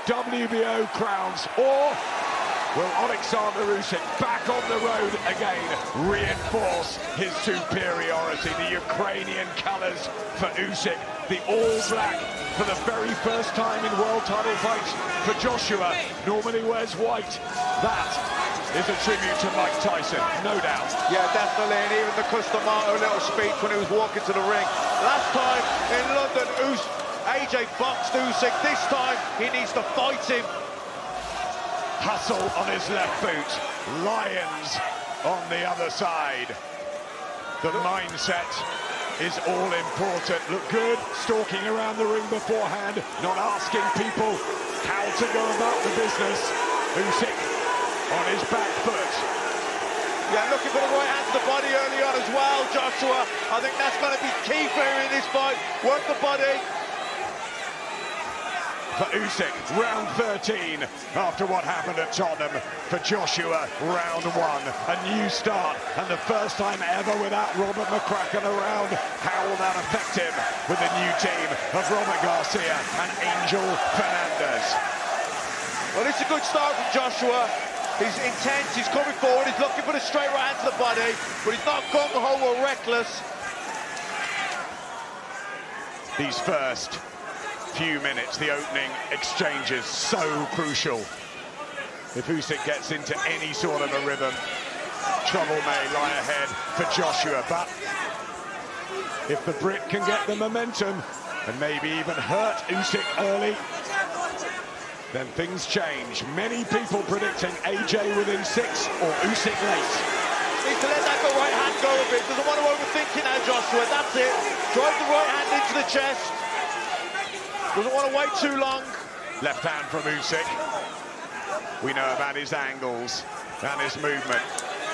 WBO crowns, or will Oleksandr Usyk, back on the road again, reinforce his superiority? The Ukrainian colours for Usyk, the all-black for the very first time in world title fights for Joshua. Normally wears white. That is a tribute to Mike Tyson, no doubt. Yeah, definitely, and even the Customato little speech when he was walking to the ring. Last time in London, AJ boxed Usyk. This time, he needs to fight him. Hustle on his left boot, lions on the other side. The mindset is all important. Look good, stalking around the ring beforehand, not asking people how to go about the business. Usyk on his back foot. Yeah, looking for the right hand to the body early on as well, Joshua. I think that's going to be key for him in this fight. Work the body. For Usyk, round 13, after what happened at Tottenham. For Joshua, round 1, a new start, and the first time ever without Robert McCracken around. How will that affect him with the new team of Robert Garcia and Angel Fernandez? Well, it's a good start from Joshua. He's intense, he's coming forward, he's looking for the straight right hand to the body, but he's not gung-ho or reckless. These first few minutes, the opening exchanges, so crucial. If Usyk gets into any sort of a rhythm, trouble may lie ahead for Joshua. But if the Brit can get the momentum and maybe even hurt Usyk early, then things change. Many people predicting AJ within 6 or Usyk late. Needs to let that right hand go a bit. Doesn't want to overthink it now, Joshua. That's it. Drive the right hand into the chest. Doesn't want to wait too long. Left hand from Usyk. We know about his angles and his movement.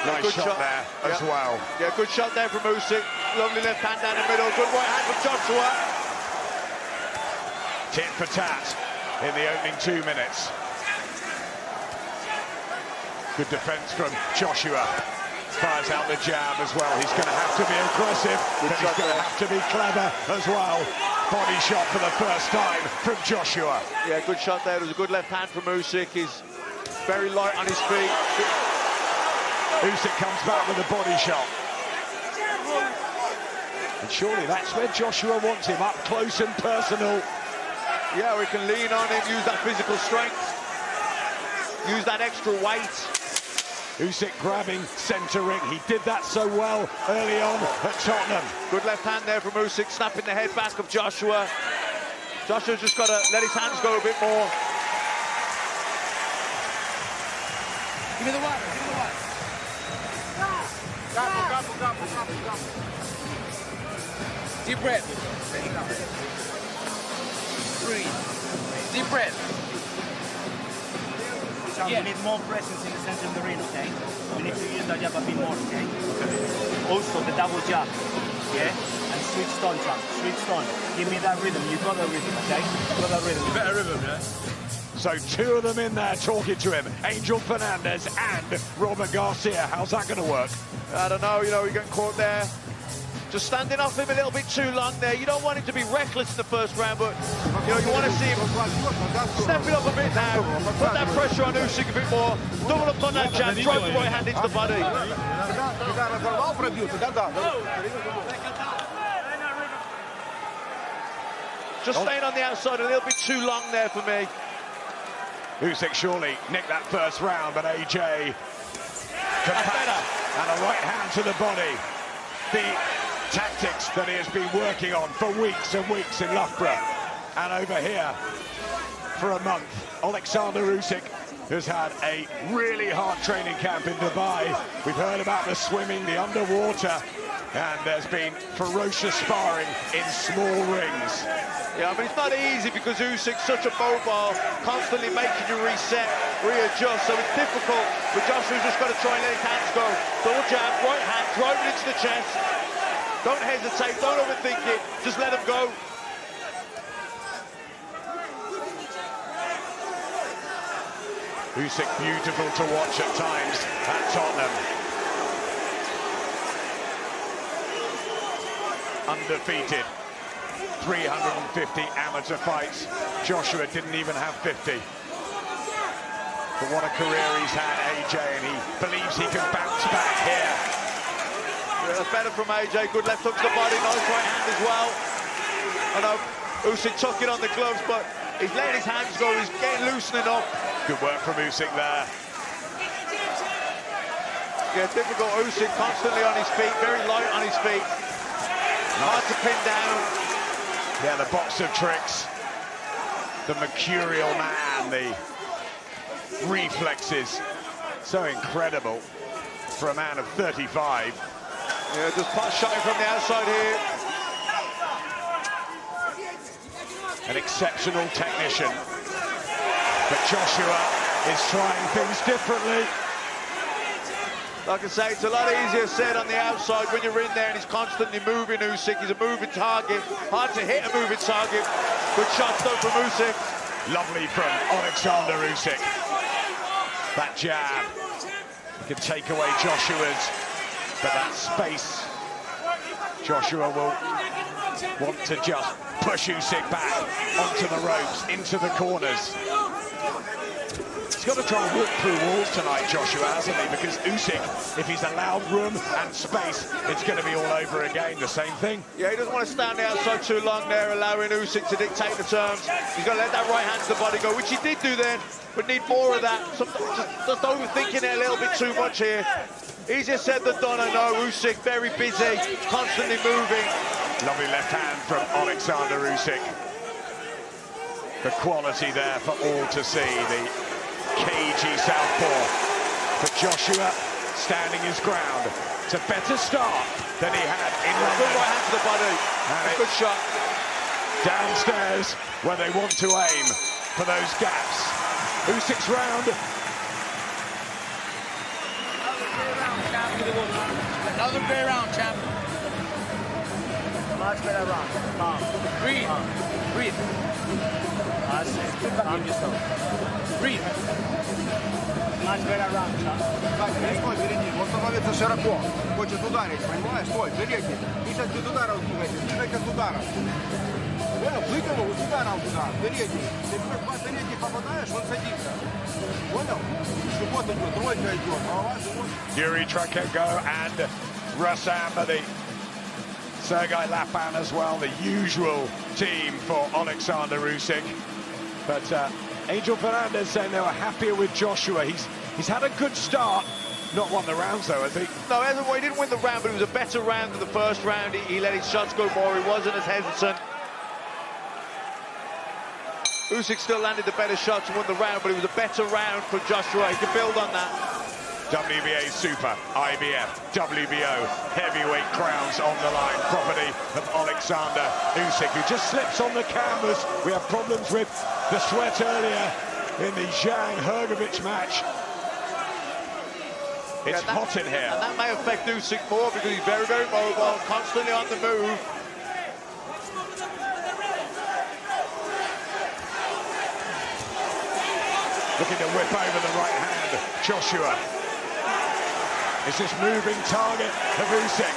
Nice shot there as well. Yeah, good shot there from Usyk. Lovely left hand down the middle. Good right hand from Joshua. Tit for tat in the opening 2 minutes. Good defense from Joshua. Fires out the jab as well. He's going to have to be aggressive, but he's going to have to be clever as well. Body shot for the first time from Joshua. Yeah, good shot there. It was a good left hand from Usyk. He's very light on his feet. Usyk comes back with a body shot. And surely that's where Joshua wants him, up close and personal. Yeah, we can lean on him, use that physical strength, use that extra weight. Usyk grabbing, centering. He did that so well early on at Tottenham. Good left hand there from Usyk, snapping the head back of Joshua. Joshua's just got to let his hands go a bit more. Give me the water, give me the water. Go. Deep breath. Breathe. Deep breath. We need more presence in the center of the ring, okay? We need to use the jab a bit more, okay? Also, the double jab, yeah? And switch on, Trump, switch on. Give me that rhythm, you got that rhythm, okay? You got that rhythm. Better rhythm, yeah? So 2 of them in there talking to him, Angel Fernandez and Robert Garcia. How's that going to work? I don't know, you're getting caught there. Just standing off him a little bit too long there. You don't want him to be reckless in the first round, but you want to see him step it up a bit now. Put that pressure on Usyk a bit more. Double up on that jab, drive the right hand into the body. Just staying on the outside a little bit too long there for me. Usyk surely nicked that first round, but AJ compact and a right hand to the body. The tactics that he has been working on for weeks and weeks in Loughborough and over here for a month. Oleksandr Usyk has had a really hard training camp in Dubai. We've heard about the swimming, the underwater, and there's been ferocious sparring in small rings. Yeah, I mean, it's not easy because Usyk's such a mobile, constantly making you reset, readjust, so it's difficult, but Joshua's just got to try and let his hands go. Double jab, right hand, drive it into the chest. Don't hesitate, don't overthink it, just let him go. Usyk beautiful to watch at times at Tottenham. Undefeated, 350 amateur fights. Joshua didn't even have 50. But what a career he's had, AJ, and he believes he can bounce back here. Yeah, that's better from AJ. Good left hook to the body, nice right hand as well. I know Usyk tucking on the gloves, but he's letting his hands go. He's getting loosening up. Good work from Usyk there. Yeah, difficult. Usyk constantly on his feet, very light on his feet. Hard to pin down. Yeah, the box of tricks. The mercurial man, the reflexes. So incredible for a man of 35. Yeah, just shot him from the outside here. An exceptional technician. But Joshua is trying things differently. Like I say, it's a lot easier said on the outside when you're in there and he's constantly moving. Usyk, he's a moving target. Hard to hit a moving target. Good shots though from Usyk. Lovely from Oleksandr Usyk. That jab. He can take away Joshua's, but that space, Joshua will want to just push Usyk back onto the ropes, into the corners. He's got to try and walk through walls tonight, Joshua, hasn't he? Because Usyk, if he's allowed room and space, it's going to be all over again. The same thing. Yeah, he doesn't want to stand outside too long there, allowing Usyk to dictate the terms. He's got to let that right hand to the body go, which he did do then, but need more of that. Just overthinking it a little bit too much here. Easier said than done, I know. Usyk very busy, constantly moving. Lovely left hand from Oleksandr Usyk. The quality there for all to see. The cagey southpaw. But Joshua standing his ground. It's a better start than he had in London. Good right hand to the body. And a good shot. Downstairs where they want to aim for those gaps. Usyk's round. Another great round, champ. Much better round. Calm. Breathe. Breathe. That's it. Calm yourself. Breathe. Much better round, champ. Стой, перед он становится широко, хочет ударить, понимаешь? Стой, передний. И сейчас без удара двигайся, двигайся с удара. Понял? Вытянул, с удара туда, передний. Ты два передних попадаешь, он садится. Понял? Живот идет, тройка идет, голова, живот. Yuri Trakenko and Rassam, the Sergei Lapan as well, the usual team for Oleksandr Usyk. But Angel Fernandez saying they were happier with Joshua. He's had a good start. Not won the rounds though, I think. No, he didn't win the round, but it was a better round than the first round. He let his shots go more. He wasn't as hesitant. Usyk still landed the better shots and won the round, but it was a better round for Joshua. He can build on that. WBA Super, IBF, WBO, heavyweight crowns on the line. Property of Oleksandr Usyk, who just slips on the canvas. We have problems with the sweat earlier in the Zhang Hrgovic match. It's hot in here. And that may affect Usyk more because he's very, very mobile, constantly on the move. Looking to whip over the right hand, Joshua. Is this moving target of Usyk?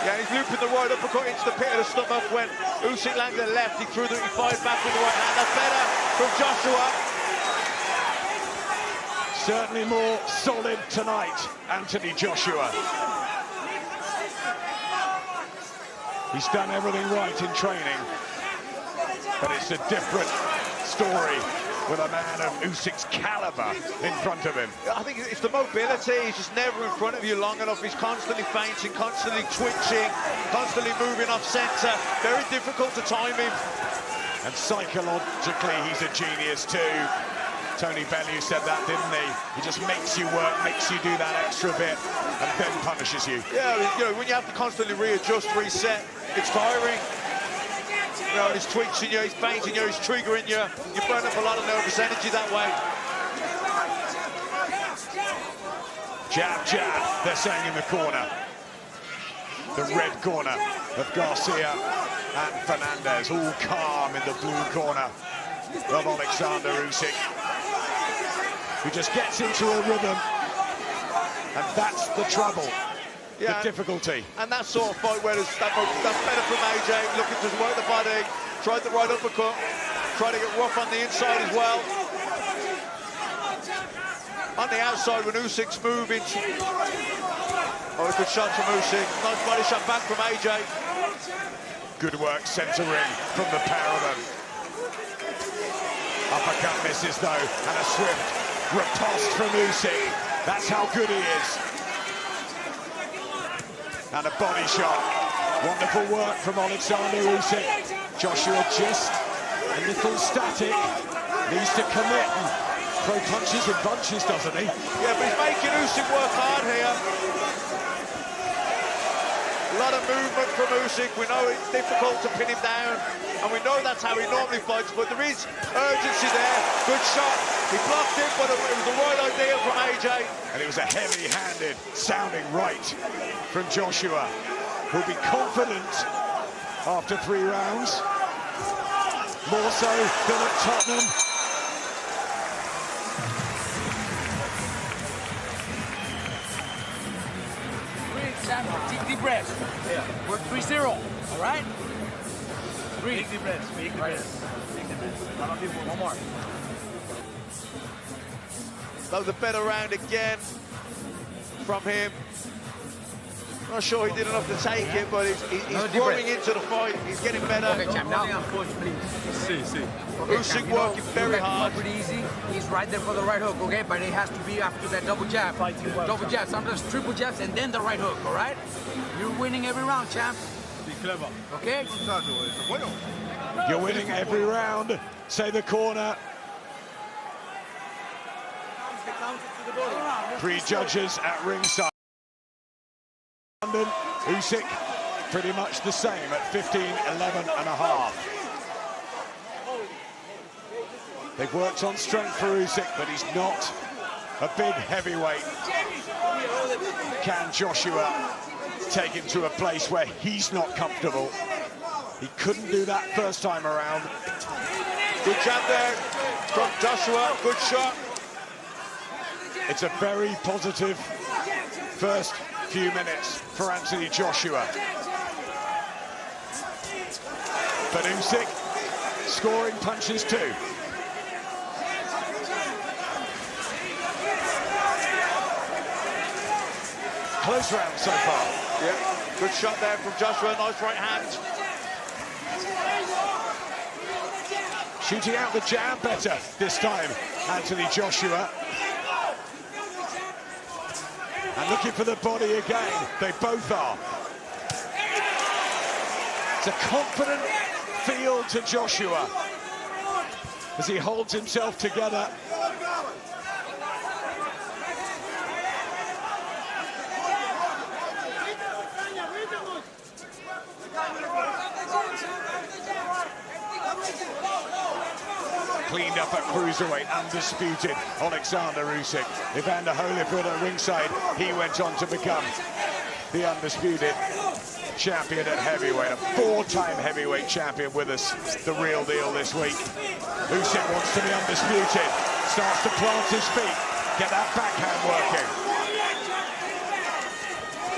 Yeah, he's looping the right uppercut into the pit of the stomach. When Usyk landed the left, he threw the fired back with the right hand. That's better from Joshua. Certainly more solid tonight, Anthony Joshua. He's done everything right in training, but it's a different story with a man of Usyk's caliber in front of him. I think it's the mobility. He's just never in front of you long enough. He's constantly feinting, constantly twitching, constantly moving off centre. Very difficult to time him. And psychologically, he's a genius too. Tony Bellew said that, didn't he? He just makes you work, makes you do that extra bit, and then punishes you. Yeah, you know, when you have to constantly readjust, reset, it's tiring. You know, he's twitching you, he's feinting you, he's triggering you. You burn up a lot of nervous energy that way. Jab, jab, they're saying in the corner. The red corner of Garcia and Fernandez, all calm in the blue corner of Oleksandr Usyk, who just gets into a rhythm, and that's the trouble. Yeah, the difficulty. And that sort of fight where that's better from AJ, looking to work the body, tried the right uppercut, tried to get rough on the inside as well. on the outside when Usyk's moving. Oh, good shot from Usyk. Nice body shot back from AJ. Good work centering from the pair of them. Uppercut misses though, and a swift riposte from Usyk. That's how good he is. And a body shot. Wonderful work from Oleksandr Usyk. Joshua just a little static. Needs to commit and throw punches in bunches, doesn't he? Yeah, but he's making Usyk work hard here. A lot of movement from Usyk. We know it's difficult to pin him down, and we know that's how he normally fights, but there is urgency there. Good shot. He blocked it, but it was the right idea from AJ. And it was a heavy-handed sounding right from Joshua, who'll be confident after 3 rounds. More so than at Tottenham. Take deep breaths. Yeah. We're 3-0. All right? Breathe. Big deep breaths. Big deep breaths. Big deep breaths. One more. That was a better round again from him. Not sure he did enough to take it, but he's growing into the fight. He's getting better. Okay, champ, now. Push, please. See. Okay, Usyk champ, working very hard. Pretty easy. He's right there for the right hook, okay? But it has to be after that double jab. Double jab, sometimes triple jabs, and then the right hook, all right? You're winning every round, champ. Be clever. Okay? You're winning every round, say the corner. 3 judges at ringside. London, Usyk, pretty much the same at 15, 11 and a half. They've worked on strength for Usyk, but he's not a big heavyweight. Can Joshua take him to a place where he's not comfortable? He couldn't do that first time around. Good jab there from Joshua. Good shot. It's a very positive first few minutes for Anthony Joshua. But Usyk scoring punches too. Close round so far. Yeah, good shot there from Joshua. Nice right hand. Shooting out the jab better this time, Anthony Joshua. And looking for the body again. They both are. It's a confident feel to Joshua as he holds himself together. Cleaned up at cruiserweight, undisputed Oleksandr Usyk. Evander Holyfield at ringside, he went on to become the undisputed champion at heavyweight, a 4-time heavyweight champion with us, the real deal this week. Usyk wants to be undisputed, starts to plant his feet, get that backhand working.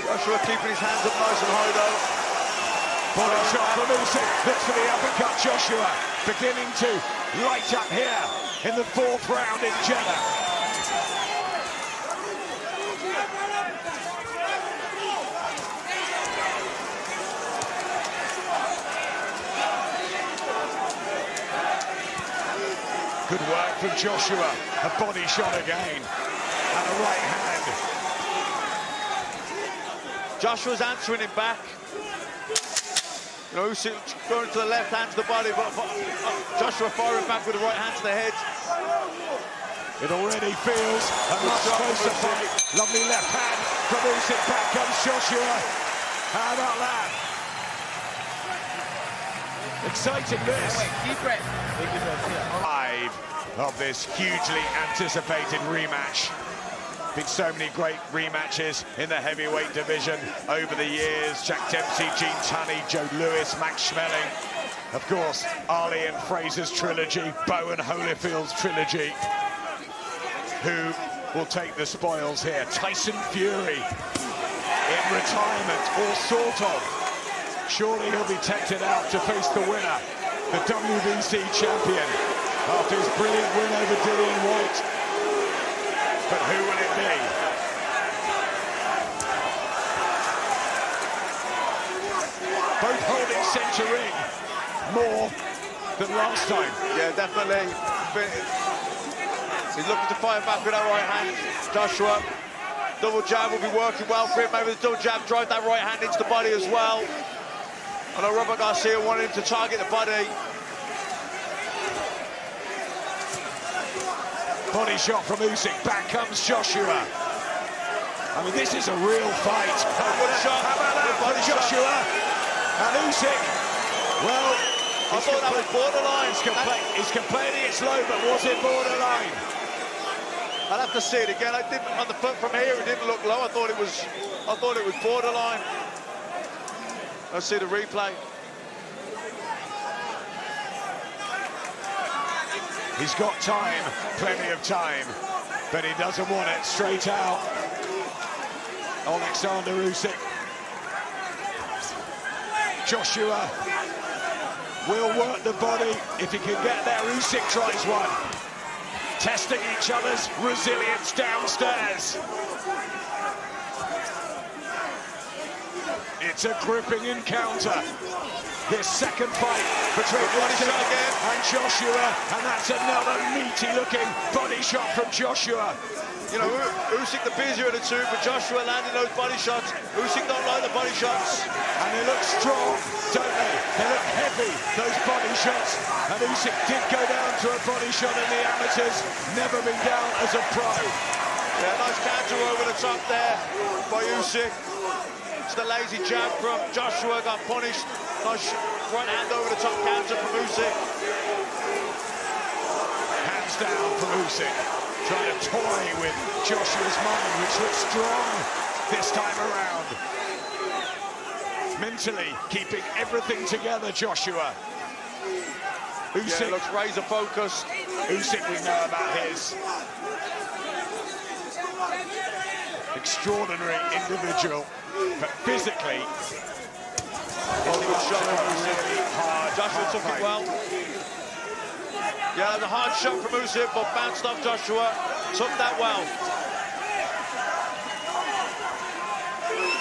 Joshua keeping his hands up nice and high though. Body shot from Usyk, looks for the uppercut. Joshua beginning to light up here in the 4th round in Jeddah. Good work from Joshua, a body shot again, and a right hand. Joshua's answering him back. You know, Usyk going to the left hand to the body, but Joshua firing back with the right hand to the head. It already feels a much closer fight. Lovely left hand from Usyk. Back comes Joshua. How about that? Exciting this. Deep breath. 5 of this hugely anticipated rematch. Been so many great rematches in the heavyweight division over the years. Jack Dempsey, Gene Tunney, Joe Lewis, Max Schmeling. Of course, Ali and Fraser's trilogy, Bo and Holyfield's trilogy. Who will take the spoils here? Tyson Fury in retirement, or sort of. Surely he'll be tempted out to face the winner, the WBC champion, after his brilliant win over Dillian White. but who will it be? Both holding centre ring more than last time. Yeah, definitely. He's looking to fire back with that right hand. Joshua, double jab will be working well for him. Maybe the double jab drive that right hand into the body as well. I know Robert Garcia wanted him to target the body. Body shot from Usyk. Back comes Joshua. I mean, this is a real fight. Good shot. How about that Body for Joshua? And Usyk, well, I thought that was borderline. He's complaining it's low, but was it borderline? I'll have to see it again. I didn't on the foot from here. It didn't look low. I thought it was borderline. Let's see the replay. He's got time, plenty of time, but he doesn't want it straight out. Oleksandr Usyk. Joshua will work the body if he can get there. Usyk tries one. Testing each other's resilience downstairs. It's a gripping encounter. This second fight between Usyk and Joshua, and that's another meaty-looking body shot from Joshua. You know, Usyk the busier of the two, but Joshua landing those body shots. Usyk don't like the body shots. And they look strong, don't they? They look heavy, those body shots. And Usyk did go down to a body shot in the amateurs, never been down as a pro. Yeah, nice counter over the top there by Usyk. It's the lazy jab from Joshua, got punished. Nice right hand over the top counter from Usyk. Hands down from Usyk, trying to toy with Joshua's mind, which looks strong this time around. Mentally keeping everything together, Joshua. Usyk, Yeah, looks razor focused. Usyk, we know about his extraordinary individual, but physically, Good shot from Usyk. Joshua took it well. Yeah, the hard shot from Usyk, but bounced off Joshua. Took that well.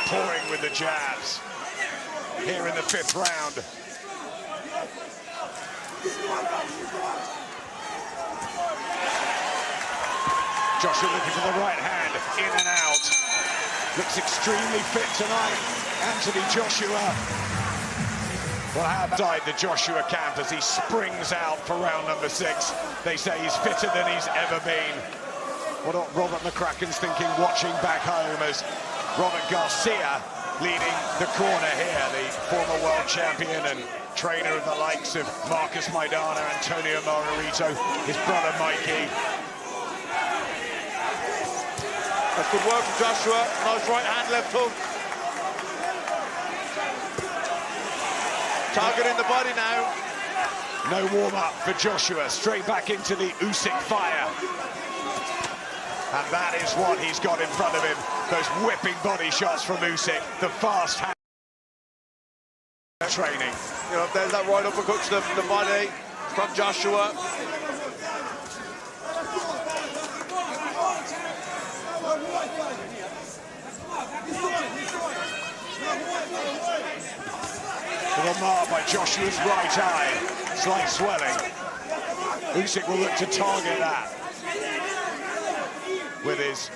pouring with the jabs here in the 5th round. Joshua looking for the right hand, in and out. Looks extremely fit tonight, Anthony Joshua. Well, how about the Joshua camp as he springs out for round number 6. They say he's fitter than he's ever been. What Robert McCracken's thinking watching back home as Robert Garcia leading the corner here, the former world champion and trainer of the likes of Marcus Maidana, Antonio Margarito, his brother Mikey. That's good work from Joshua. Nice right hand, left hook. Targeting the body now. No warm-up for Joshua, straight back into the Usyk fire. And that is what he's got in front of him. Those whipping body shots from Usyk, the fast hand training. You know, there's that right uppercut to the body from Joshua. Little mark by Joshua's right eye, slight swelling. Usyk will look to target that with his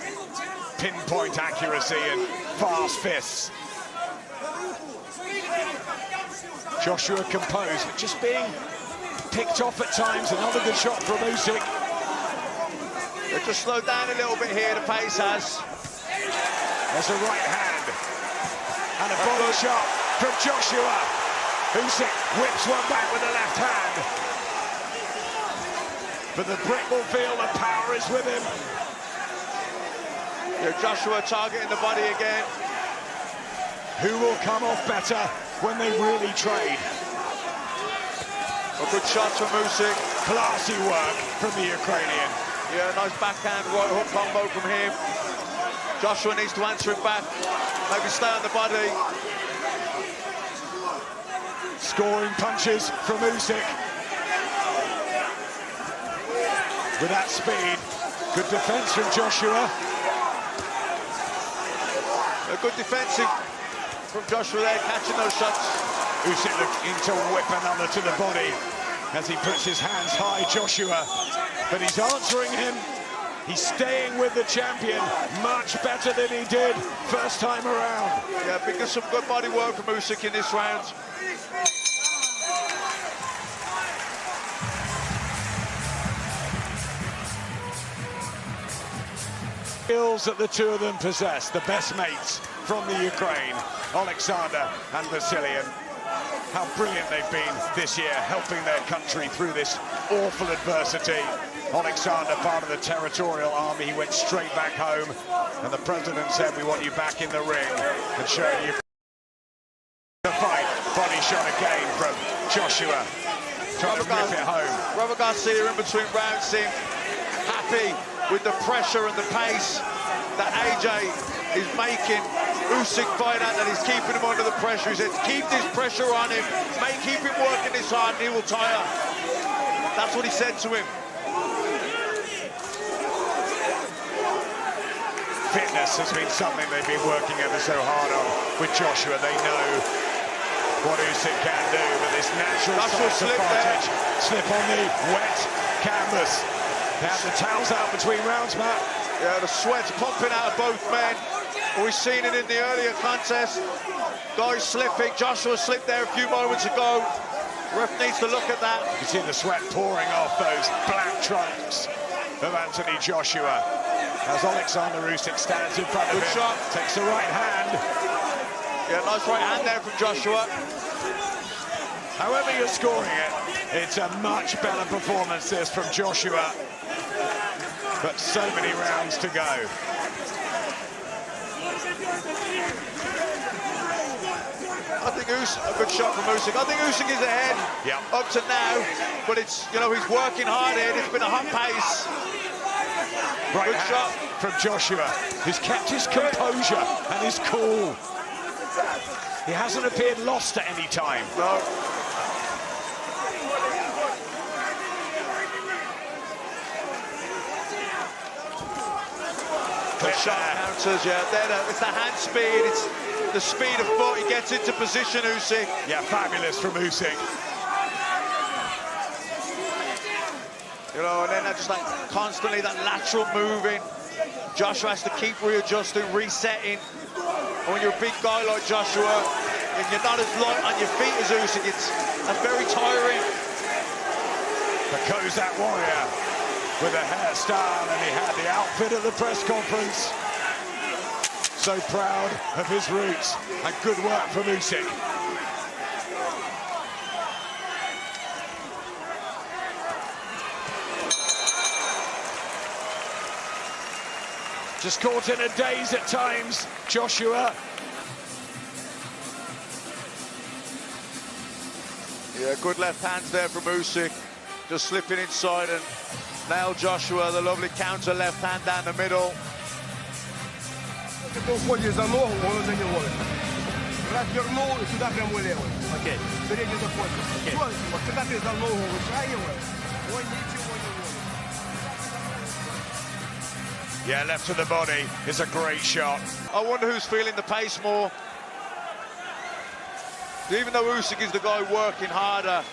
pinpoint accuracy and fast fists. Joshua composed, but just being picked off at times. Another good shot from Usyk. They've just slowed down a little bit here, the pace has. There's a right hand and a body shot from Joshua. Usyk whips one back with the left hand. But the Brit will feel the power is with him. Yeah, Joshua targeting the body again. Who will come off better when they really trade? A good shot from Usyk. Classy work from the Ukrainian. Yeah, nice backhand right hook combo from him. Joshua needs to answer it back. Maybe stay on the body. Scoring punches from Usyk. with that speed. Good defence from Joshua. A good defensive from Joshua there, catching those shots. Usyk looking to whip another to the body as he puts his hands high, Joshua. But he's answering him. He's staying with the champion much better than he did first time around. Yeah, because some good body work from Usyk in this round. Skills that the two of them possess, the best mates from the Ukraine, Oleksandr and Vasily. How brilliant they've been this year, helping their country through this awful adversity. Oleksandr, part of the territorial army, he went straight back home, and the president said, "We want you back in the ring and showing you the fight." Body shot again from Joshua, trying to rip it home. Robert Garcia in between rounds seemed happy with the pressure and the pace that AJ is making Usyk fight out, that he's keeping him under the pressure. He said, keep this pressure on him, keep him working this hard, and he will tire. That's what he said to him. Fitness has been something they've been working ever so hard on with Joshua. They know what Usyk can do, but this natural size advantage, slip on the wet canvas. They have the towels out between rounds, Matt. Yeah, the sweat's pumping out of both men. We've seen it in the earlier contest. Guys slipping. Joshua slipped there a few moments ago. Ref needs to look at that. You can see the sweat pouring off those black trunks of Anthony Joshua as Oleksandr Usyk stands in front of him. Shot. Takes the right hand. Yeah, nice right hand there from Joshua. However you're scoring it, it's a much better performance this from Joshua. But so many rounds to go. I think a good shot from Usyk. I think Usyk is ahead up to now, but it's, you know, he's working hard here. It's been a hot pace. Right good shot from Joshua, who's kept his composure and his cool. He hasn't appeared lost at any time. No. Good shot counters, yeah. It's the hand speed, it's the speed of foot. He gets into position, Usyk. Yeah, fabulous from Usyk. You know, and then just like constantly that lateral moving. Joshua has to keep readjusting, resetting. And when you're a big guy like Joshua, and you're not as light on your feet as Usyk, that's very tiring. The Kozak warrior with a hairstyle, and he had the outfit at the press conference. So proud of his roots, and good work from Usyk. Just caught in a daze at times, Joshua. Yeah, good left hands there from Usyk. Just slipping inside and nailed Joshua, the lovely counter left hand down the middle. Yeah, left to the body is a great shot. I wonder who's feeling the pace more. Even though Usyk is the guy working harder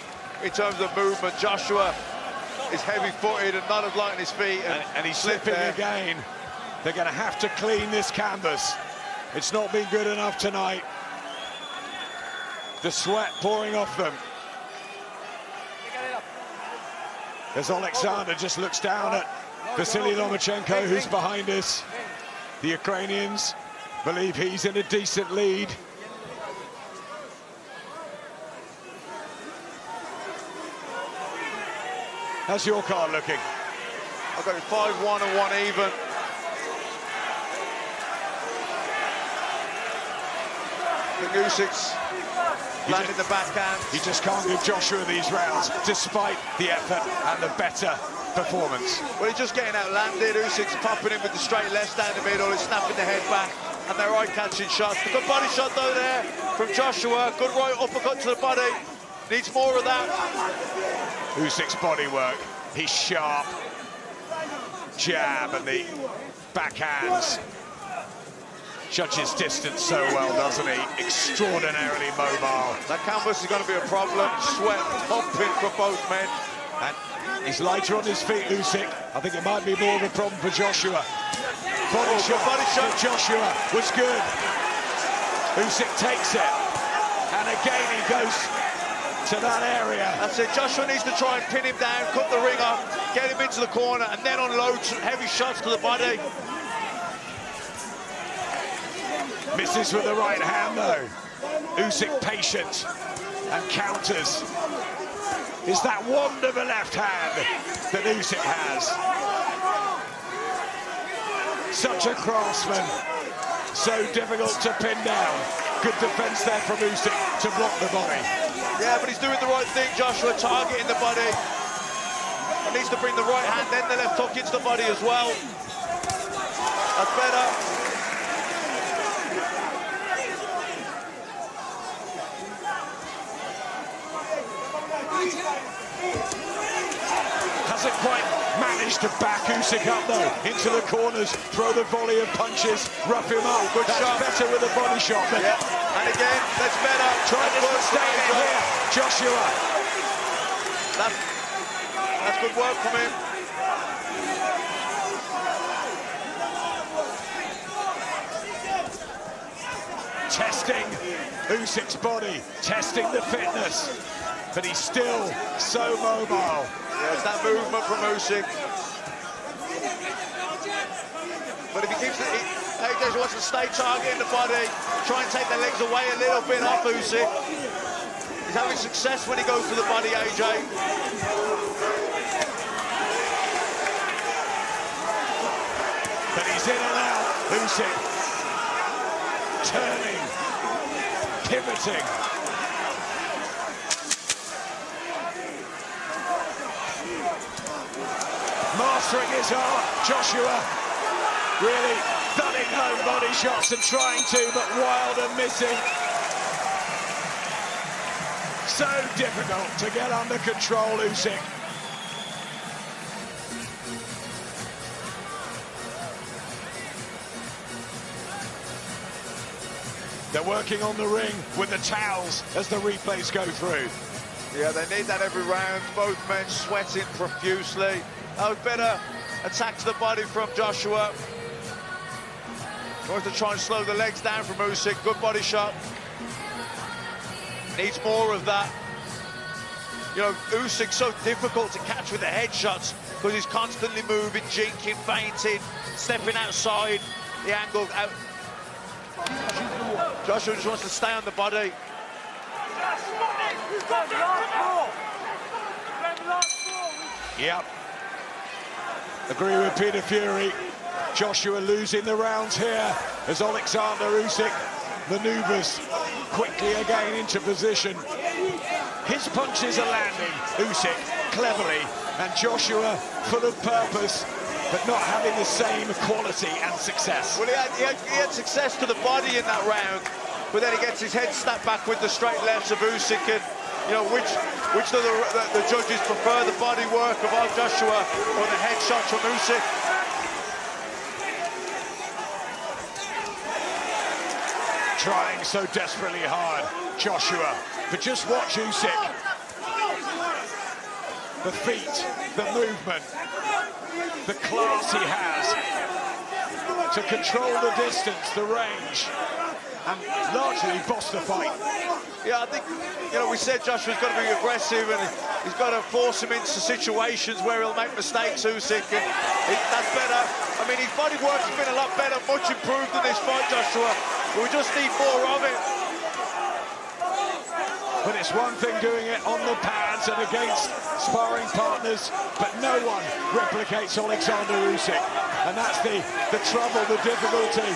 in terms of movement, Joshua is heavy-footed and not as light on his feet. And he's slipping again. They're going to have to clean this canvas. It's not been good enough tonight. The sweat pouring off them. As Oleksandr just looks down at Vasily Lomachenko, who's behind us. The Ukrainians believe he's in a decent lead. How's your card looking? I've got it 5-1 and 1 even. The Usyk's landing the backhand. He just can't give Joshua these rounds, despite the effort and the better performance. Well, he's just getting outlanded. Usyk's popping in with the straight left down the middle. He's snapping the head back, and they're eye-catching shots. A good body shot, though, there from Joshua. Good right uppercut to the body. Needs more of that. Usyk's body work, he's sharp. jab and the backhands. Judges distance so well, doesn't he? Extraordinarily mobile. That canvas is going to be a problem. Sweat pumping for both men. And he's lighter on his feet, Usyk. I think it might be more of a problem for Joshua. Body shot. Joshua was good. Usyk takes it. And again he goes to that area. That's it. Joshua needs to try and pin him down, cut the ring off, get him into the corner, and then unload heavy shots to the body. Misses with the right hand, though. Usyk patient and counters. It's that wand of a left hand that Usyk has. Such a craftsman. So difficult to pin down. Good defense there from Usyk to block the body. Yeah, but he's doing the right thing, Joshua, targeting the body. He needs to bring the right hand, then the left hook into the body as well. That's better. Hasn't quite managed to back Usyk up, though, into the corners, throw the volley of punches, rough him up. Good shot. Better with a body shot. But yeah. And again, that's better. Trying to sustain it here, Joshua. That's good work from him. Testing Usyk's body, testing the fitness, but he's still so mobile. There's that movement from Usyk. But if he keeps it, AJ wants to stay targeting the body, try and take the legs away a little bit off Usyk. He's having success when he goes to the body, AJ. But he's in and out, Usyk. Turning, pivoting. Mastering his art, Joshua really thudding home body shots and trying to, but wild and missing. So difficult to get under control, Usyk. They're working on the ring with the towels as the replays go through. Yeah, they need that every round. Both men sweating profusely. Oh, better attack to the body from Joshua. Tries to try and slow the legs down from Usyk. Good body shot. Needs more of that. You know, Usyk's so difficult to catch with the headshots because he's constantly moving, jinking, feinting, stepping outside the angle. Joshua just wants to stay on the body. Yep. Agree with Peter Fury. Joshua losing the rounds here as Oleksandr Usyk manoeuvres quickly again into position. His punches are landing, Usyk cleverly, and Joshua full of purpose, but not having the same quality and success. Well, he had success to the body in that round, but then he gets his head snapped back with the straight lefts of Usyk, and you know, which of the judges prefer the body work of Joshua or the head shots from Usyk? Trying so desperately hard, Joshua, but just watch Usyk. The feet, the movement, the class he has to control the distance, the range, and largely boss the fight. Yeah, I think, you know, we said Joshua's got to be aggressive and he's got to force him into situations where he'll make mistakes, Usyk, and that's better. I mean, his body work has been a lot better, much improved in this fight, Joshua, but we just need more of it. But it's one thing doing it on the pads and against sparring partners, but no one replicates Oleksandr Usyk, and that's the trouble, the difficulty.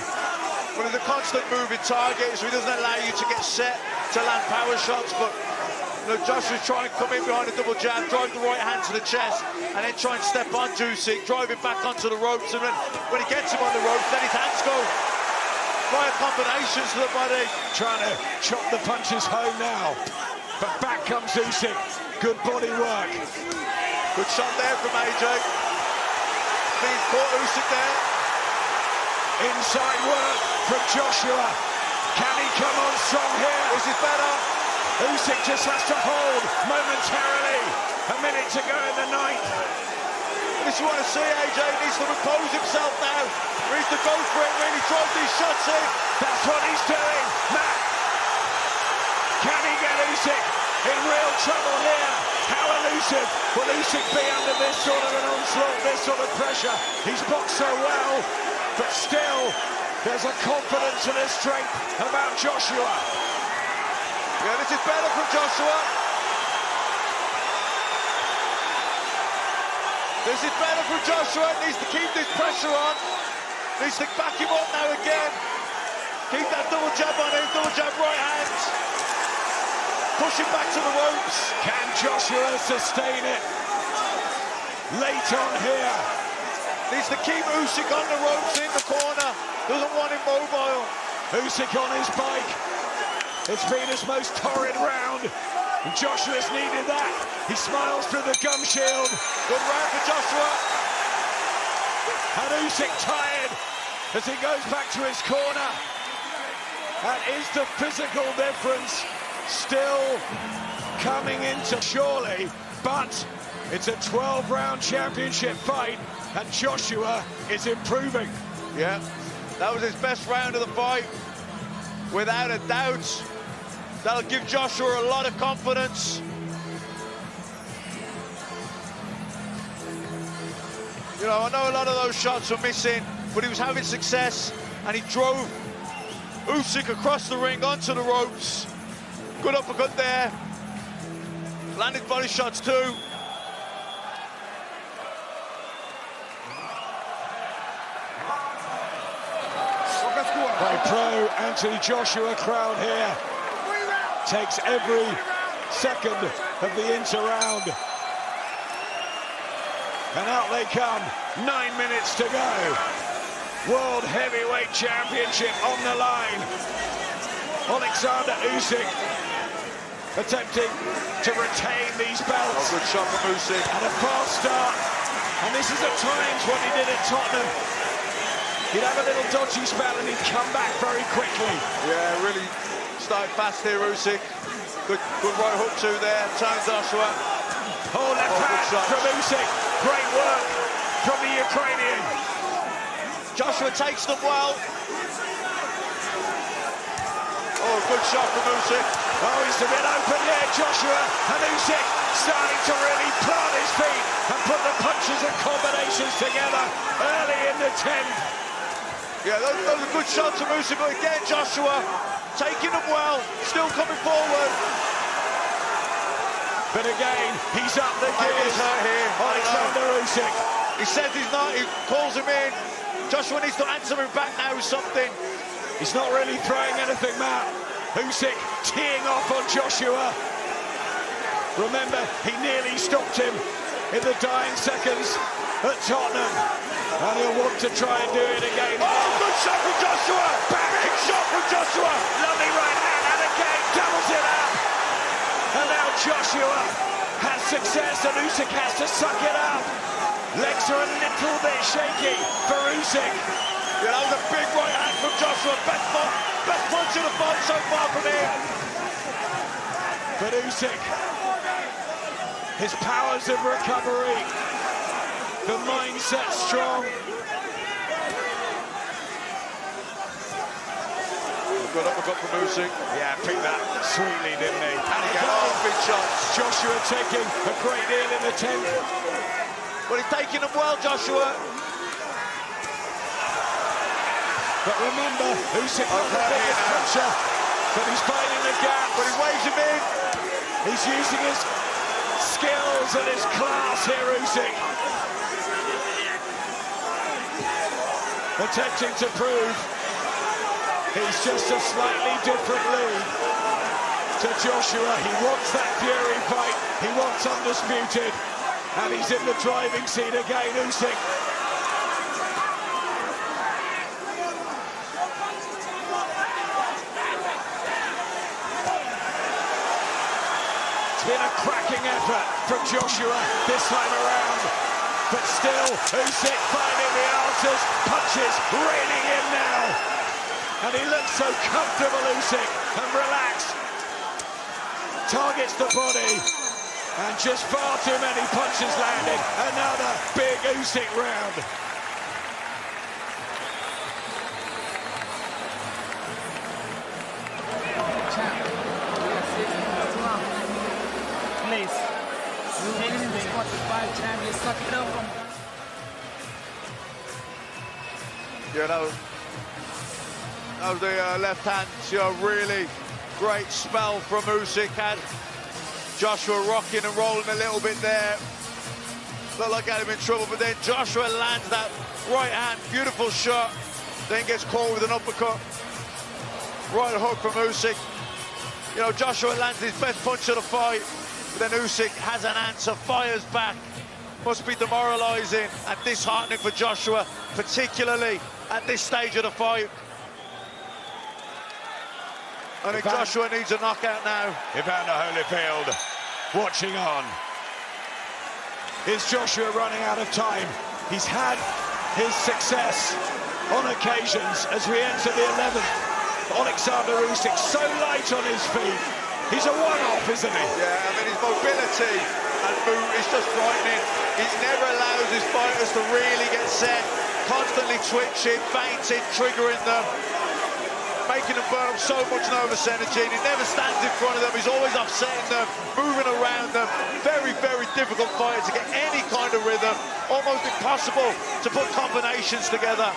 Well, he's a constant moving target, so he doesn't allow you to get set to land power shots, but you know, Joshua's trying to come in behind a double jab, drive the right hand to the chest, and then try and step on Usyk, drive him back onto the ropes, and then when he gets him on the ropes, then his hands go via combinations to the body. Trying to chop the punches home now, but back comes Usyk. Good body work. Good shot there from AJ. think he's caught Usyk there. Inside work from Joshua. Can he come on strong here? This is better. Usyk just has to hold momentarily. A minute to go in the ninth. This is what I see, AJ needs to impose himself now. He needs to go for it, really drive these shots in. That's what he's doing. Matt, can he get Usyk in real trouble here? How elusive will Usyk be under this sort of an onslaught, this sort of pressure? He's boxed so well, but still, there's a confidence and a strength about Joshua. Yeah, this is better from Joshua. This is better from Joshua. Needs to keep this pressure on. Needs to back him up now again. Keep that double jab on him, double jab right hand. Push him back to the ropes. Can Joshua sustain it? Late on here. Needs to keep Usyk on the ropes in the corner. Doesn't want him mobile. Usyk on his bike. It's been his most torrid round. And Joshua's needed that. He smiles through the gum shield. Good round for Joshua. And Usyk tired as he goes back to his corner. And is the physical difference still coming into surely? But it's a 12-round championship fight, and Joshua is improving. Yeah, that was his best round of the fight, without a doubt. That'll give Joshua a lot of confidence. You know, I know a lot of those shots were missing, but he was having success, and he drove Usyk across the ring onto the ropes. Good uppercut there. Landed body shots too. By pro Anthony Joshua crowd here. Takes every second of the inter-round. And out they come, 9 minutes to go. World Heavyweight Championship on the line. Oleksandr Usyk attempting to retain these belts. Oh, good shot from Usyk. And a fast start. And this is at times what he did at Tottenham. He'd have a little dodgy spell and he'd come back very quickly. Yeah, really started fast here, Usyk. Good right hook too there. Turns Joshua. Oh, left hand from Usyk. Great work from the Ukrainian. Joshua takes them well. Oh, good shot from Usyk. Oh, he's a bit open here, Joshua. And Usyk starting to really plant his feet and put the punches and combinations together early in the 10th. Yeah, those are good shots from Usyk, but again, Joshua taking them well, still coming forward. But again, he's up the gears. Here. Oleksandr Usyk. He says he's not, he calls him in. Joshua needs to answer him back now with something. He's not really throwing anything, Matt. Usyk teeing off on Joshua. Remember, he nearly stopped him in the dying seconds at Tottenham. And he'll want to try and do it again. Oh, good shot from Joshua! Big shot from Joshua! Lovely right hand, and again doubles it up. And now Joshua has success, and Usyk has to suck it up. Legs are a little bit shaky for Usyk. Yeah, that was a big right hand from Joshua. Best punch of the fight so far from him. But Usyk, his powers of recovery, the mindset strong. Good uppercut from Usyk. Yeah, picked that sweetly, didn't he? And again, big shots. Joshua taking a great deal in the 10th. But he's taking them well, Joshua. But remember, Usyk not the biggest puncher, but he's finding the gap. But he waves him in. He's using his skills and his class here, Usyk. Attempting to prove he's just a slightly different league to Joshua. He wants that Fury fight. He wants undisputed. And he's in the driving seat again, Usyk. It's been a cracking effort from Joshua this time around. but still Usyk finding the answers, punches raining in now. And he looks so comfortable, Usyk, and relaxed. Targets the body, and just far too many punches landed. Another big Usyk round. Please. Yeah, that was the left hand, really great spell from Usyk. Had Joshua rocking and rolling a little bit there. Looked like had him in trouble, but then Joshua lands that right hand, beautiful shot, then gets caught with an uppercut. Right hook from Usyk. Joshua lands his best punch of the fight, but then Usyk has an answer, fires back. Must be demoralising and disheartening for Joshua, particularly at this stage of the fight. I think Joshua needs a knockout now. Evander Holyfield watching on. Is Joshua running out of time? He's had his success on occasions as we enter the 11th. Oleksandr Usyk so light on his feet. He's a one-off, isn't he? Yeah, I mean, his mobility and move is just frightening. He never allows his fighters to really get set, constantly twitching, feinting, triggering them, making them burn up so much nervous energy. And he never stands in front of them. He's always upsetting them, moving around them. Very, very difficult fighter to get any kind of rhythm. Almost impossible to put combinations together.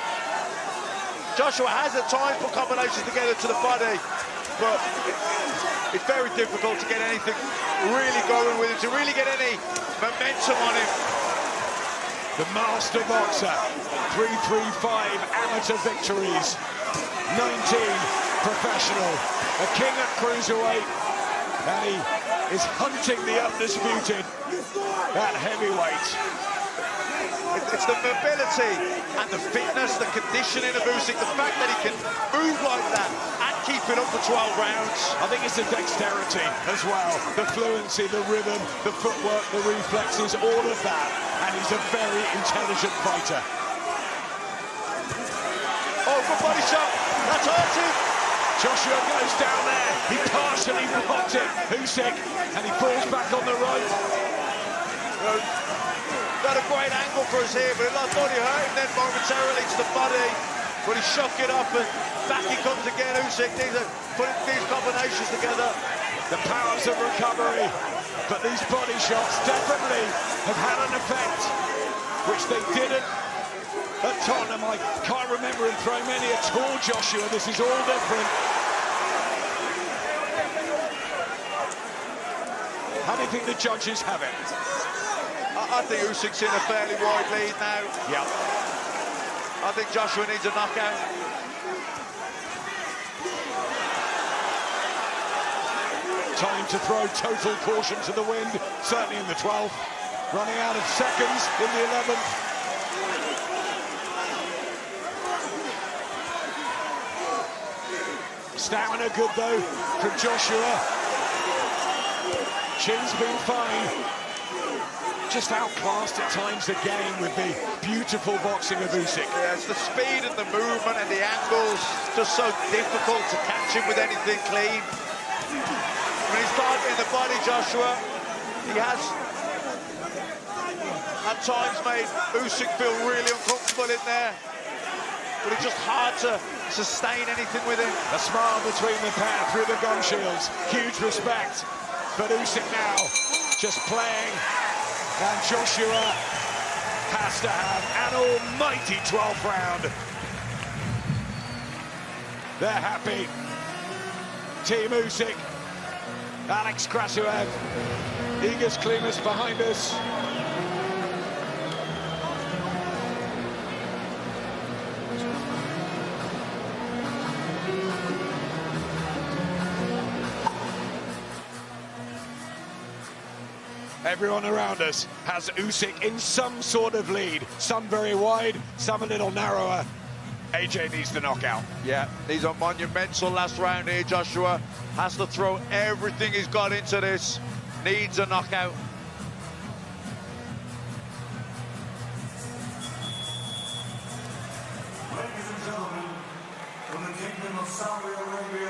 Joshua has at times put combinations together to the body, but it's very difficult to get anything really going with him, to really get any momentum on him. The master boxer, 335 amateur victories, 19 professional, a king at cruiserweight, and he is hunting the undisputed at heavyweight. It's the mobility and the fitness, the conditioning of Usyk, the fact that he can move like that and keep it up for 12 rounds. I think it's the dexterity as well, the fluency, the rhythm, the footwork, the reflexes, all of that, and he's a very intelligent fighter. Oh, good body shot, that's hurting. Joshua goes down there, he partially blocked it, Usyk, and he falls back on the right. Got a great angle for us here, but it thought he hurt him then momentarily to the body, but he shook it up and back he comes again. Usyk needs to put these combinations together. The powers of recovery, but these body shots definitely have had an effect, which they didn't at Tottenham. I can't remember him throwing many at all, Joshua. This is all different. How do you think the judges have it? I think Usyk's in a fairly wide lead now. Yeah. I think Joshua needs a knockout. Time to throw total caution to the wind, certainly in the 12th. Running out of seconds in the 11th. Stamina good though from Joshua. Chin's been fine. Just outclassed at times again with the beautiful boxing of Usyk. Yeah, it's the speed and the movement and the angles, just so difficult to catch him with anything clean. When he's targeting the body, Joshua, he has at times made Usyk feel really uncomfortable in there, but it's just hard to sustain anything with him. A smile between the pair through the gum shields, huge respect, but Usyk now just playing. And Joshua has to have an almighty 12th round. They're happy. Team Usyk, Alex Krasuev, Igor Klimas behind us. Everyone around us has Usyk in some sort of lead. Some very wide, some a little narrower. AJ needs the knockout. Yeah, needs a monumental last round here, Joshua. Has to throw everything he's got into this. Needs a knockout. Ladies and gentlemen, from the Kingdom of Saudi Arabia,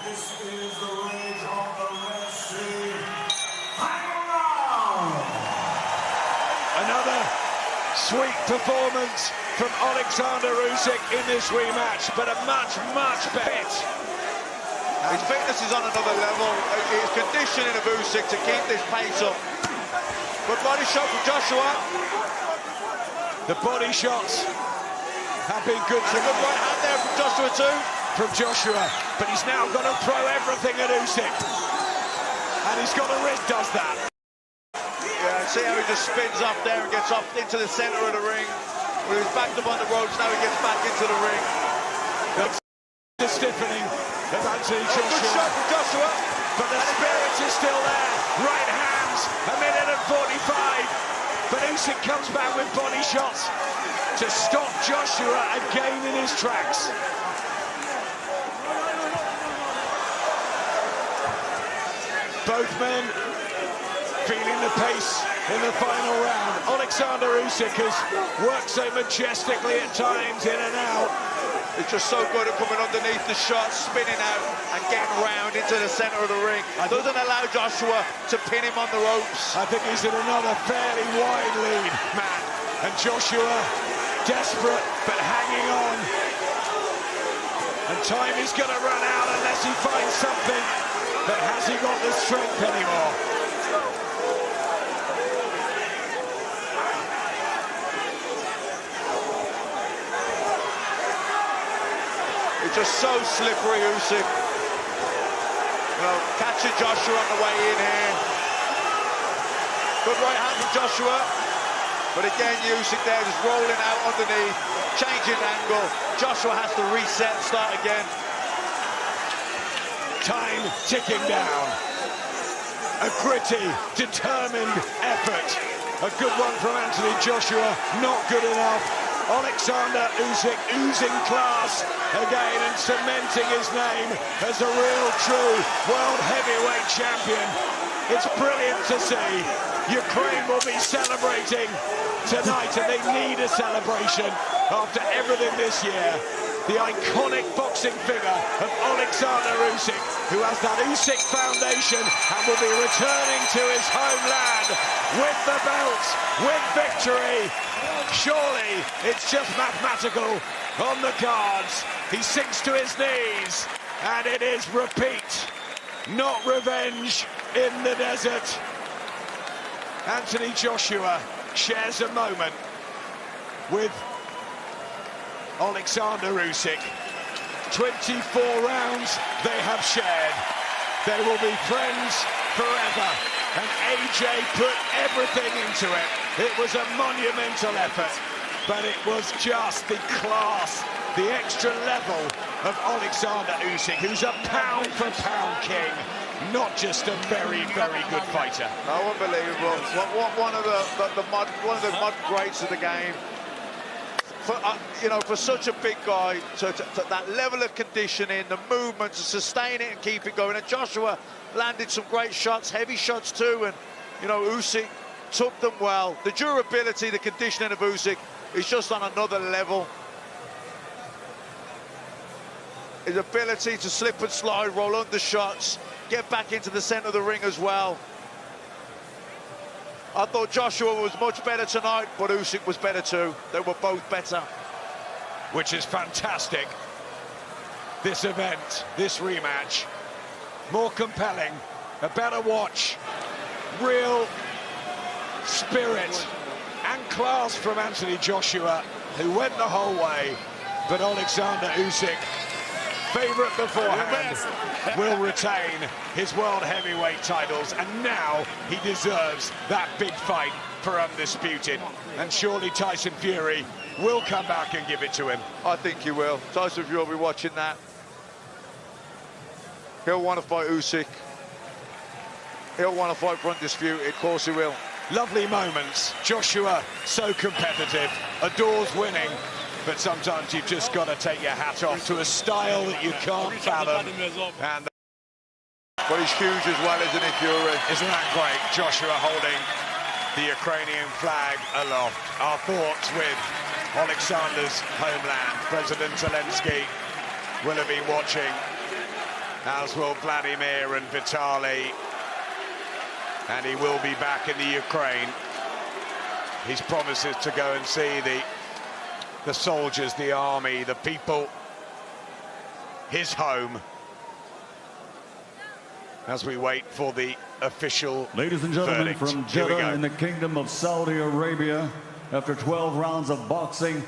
this is the rage of the Red Sea. Final round! Another sweet performance from Oleksandr Usyk in this rematch, but a much, much better. His fitness is on another level. His conditioning of Usyk to keep this pace up. Good body shot from Joshua. The body shots have been good And a good right hand there from Joshua too. From Joshua, but he's now got to throw everything at Usyk. And he's got a wrist, does that. Yeah, see how he just spins up there and gets up into the centre of the ring. When he's backed up on the ropes, now he gets back into the ring. That's the stiffening of Anthony Joshua. Good shot from Joshua. But the spirit is still there. Right hands, 1:45. But Usyk comes back with body shots to stop Joshua again in his tracks. Both men feeling the pace in the final round. Oleksandr Usyk has worked so majestically at times, in and out. It's just so good at coming underneath the shot, spinning out and getting round into the centre of the ring. Doesn't allow Joshua to pin him on the ropes. I think he's in another fairly wide lead, man. And Joshua, desperate but hanging on. And time is going to run out unless he finds something. But has he got the strength anymore? It's just so slippery, Usyk. You know, catching Joshua on the way in here. Good right hand from Joshua. But again, Usyk there just rolling out underneath, changing angle. Joshua has to reset and start again. Time ticking down. A gritty, determined effort. A good one from Anthony Joshua, not good enough. Oleksandr Usyk oozing class again and cementing his name as a real, true world heavyweight champion. It's brilliant to see. Ukraine will be celebrating tonight, and they need a celebration after everything this year. The iconic boxing figure of Oleksandr Usyk, who has that Usyk Foundation and will be returning to his homeland with the belt, with victory. Surely it's just mathematical on the cards. He sinks to his knees, and it is repeat, not revenge in the desert. Anthony Joshua shares a moment with Oleksandr Usyk. 24 rounds they have shared. They will be friends forever. And AJ put everything into it. It was a monumental effort, but it was just the class, the extra level of Oleksandr Usyk, who's a pound-for-pound king, not just a very, very good fighter. Oh, unbelievable. One of the modern greats of the game. For, you know, for such a big guy, to that level of conditioning, the movement, to sustain it and keep it going. And Joshua landed some great shots, heavy shots too, and, you know, Usyk took them well. The durability, the conditioning of Usyk is just on another level. His ability to slip and slide, roll under shots, get back into the centre of the ring as well. I thought Joshua was much better tonight, but Usyk was better too. They were both better. Which is fantastic. This event, this rematch, more compelling, a better watch, real spirit and class from Anthony Joshua, who went the whole way, but Oleksandr Usyk, favourite beforehand, will retain his world heavyweight titles, and now he deserves that big fight for undisputed. And surely Tyson Fury will come back and give it to him. I think he will. Tyson Fury will be watching that. He'll want to fight Usyk. He'll want to fight for undisputed. Of course he will. Lovely moments. Joshua, so competitive, adores winning. But sometimes you've just got to take your hat off to a style that you can't fathom. And but he's huge as well, isn't he, Fury? Isn't that great? Joshua holding the Ukrainian flag aloft. Our thoughts with Oleksandr's homeland. President Zelensky will have been watching, as will Vladimir and Vitaly, and he will be back in the Ukraine. His promises to go and see the soldiers, the army, the people, his home, as we wait for the official Ladies and gentlemen, verdict. from Jeddah in the Kingdom of Saudi Arabia, after 12 rounds of boxing,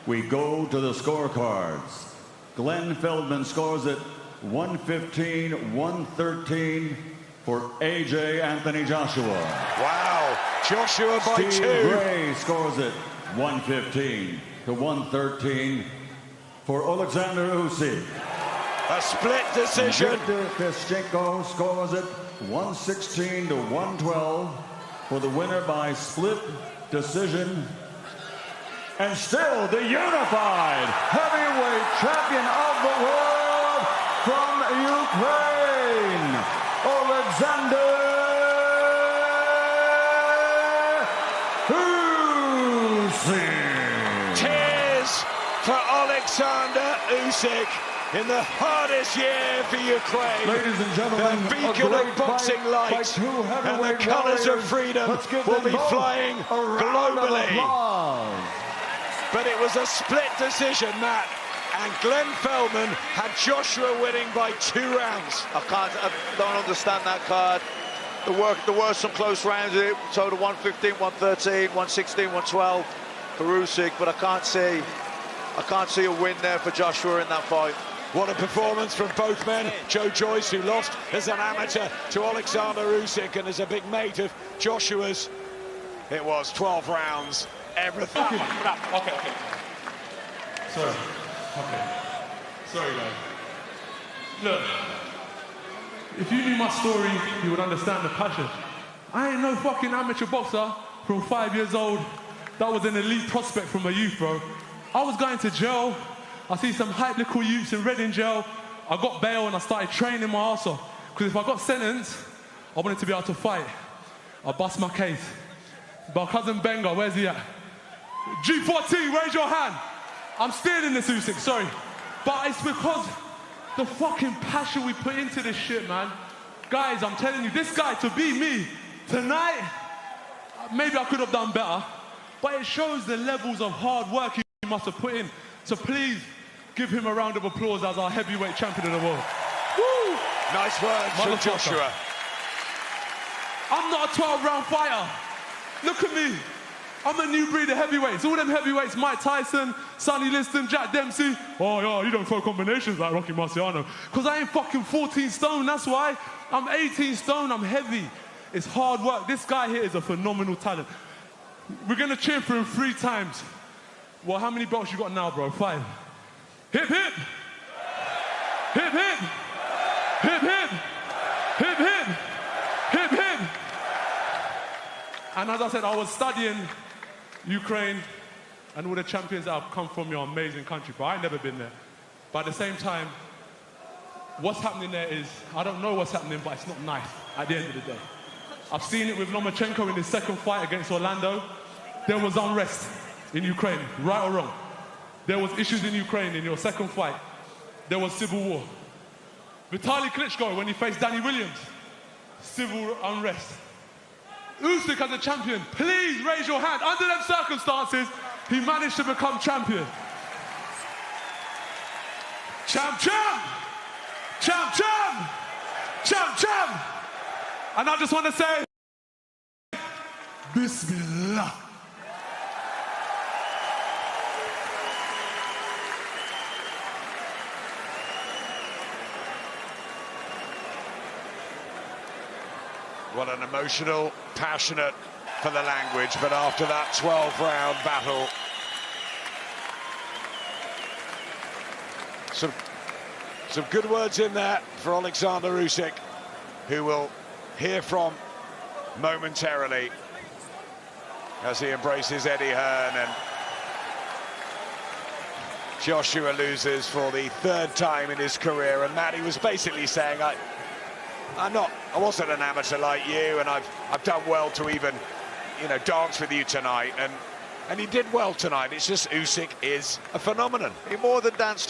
we go to the scorecards. Glenn Feldman scores at 115-113 for AJ Anthony Joshua. Wow, Joshua by Steve 2. Gray scores at 115-113 for Oleksandr Usyk. A split decision. Viktor Kashchenko scores at 116-112 for the winner by split decision. And still the unified heavyweight champion of the world from Ukraine, Oleksandr Usyk. Tears for Oleksandr Usyk in the hardest year for Ukraine. Ladies and gentlemen, the beacon of boxing light and the colours of freedom will be flying globally. But it was a split decision, Matt, and Glenn Feldman had Joshua winning by 2 rounds. I don't understand that card. There were some close rounds. It total 115, 113, 116, 112 for Usyk, but I can't see a win there for Joshua in that fight. What a performance from both men. Joe Joyce, who lost as an amateur to Oleksandr Usyk and as a big mate of Joshua's. It was 12 rounds, everything. Okay. Sorry. Okay. Sorry, guys. Look, if you knew my story, you would understand the passion. I ain't no fucking amateur boxer from 5 years old. That was an elite prospect from a youth, bro. I was going to jail. I see some hype little youths in Reading jail. I got bail and I started training my ass off. Because if I got sentenced, I wanted to be able to fight. I bust my case. My cousin Benga, where's he at? G14, raise your hand. I'm stealing this, Usyk, sorry. But it's because the fucking passion we put into this shit, man. Guys, I'm telling you, this guy, to be me tonight, maybe I could have done better, but it shows the levels of hard work he must have put in. So please, give him a round of applause as our heavyweight champion of the world. Woo! Nice words from Joshua. I'm not a 12-round fighter. Look at me. I'm a new breed of heavyweights. All them heavyweights, Mike Tyson, Sonny Liston, Jack Dempsey. Oh, yeah, you don't throw combinations like Rocky Marciano. Because I ain't fucking 14 stone, that's why. I'm 18 stone, I'm heavy. It's hard work. This guy here is a phenomenal talent. We're going to cheer for him 3 times. Well, how many belts you got now, bro? 5. Hip, hip. Hip, hip. Hip, hip. Hip, hip. Hip, hip. And as I said, I was studying Ukraine and all the champions that have come from your amazing country, but I've never been there. But at the same time, what's happening there is, I don't know what's happening, but it's not nice at the end of the day. I've seen it with Lomachenko in his second fight against Orlando. There was unrest in Ukraine, right or wrong. There was issues in Ukraine in your second fight. There was civil war. Vitaly Klitschko, when he faced Danny Williams, civil unrest. Usyk as a champion, please raise your hand. Under them circumstances, he managed to become champion. Champ, champ! Champ, champ! Champ, champ! And I just want to say, Bismillah. What an emotional, passionate for the language, but after that 12-round battle, some good words in there for Oleksandr Usyk, who we'll hear from momentarily as he embraces Eddie Hearn, and Joshua loses for the 3rd time in his career. And Matt, he was basically saying, I wasn't an amateur like you, and I've done well to even, dance with you tonight. And and he did well tonight. It's just Usyk is a phenomenon. He more than danced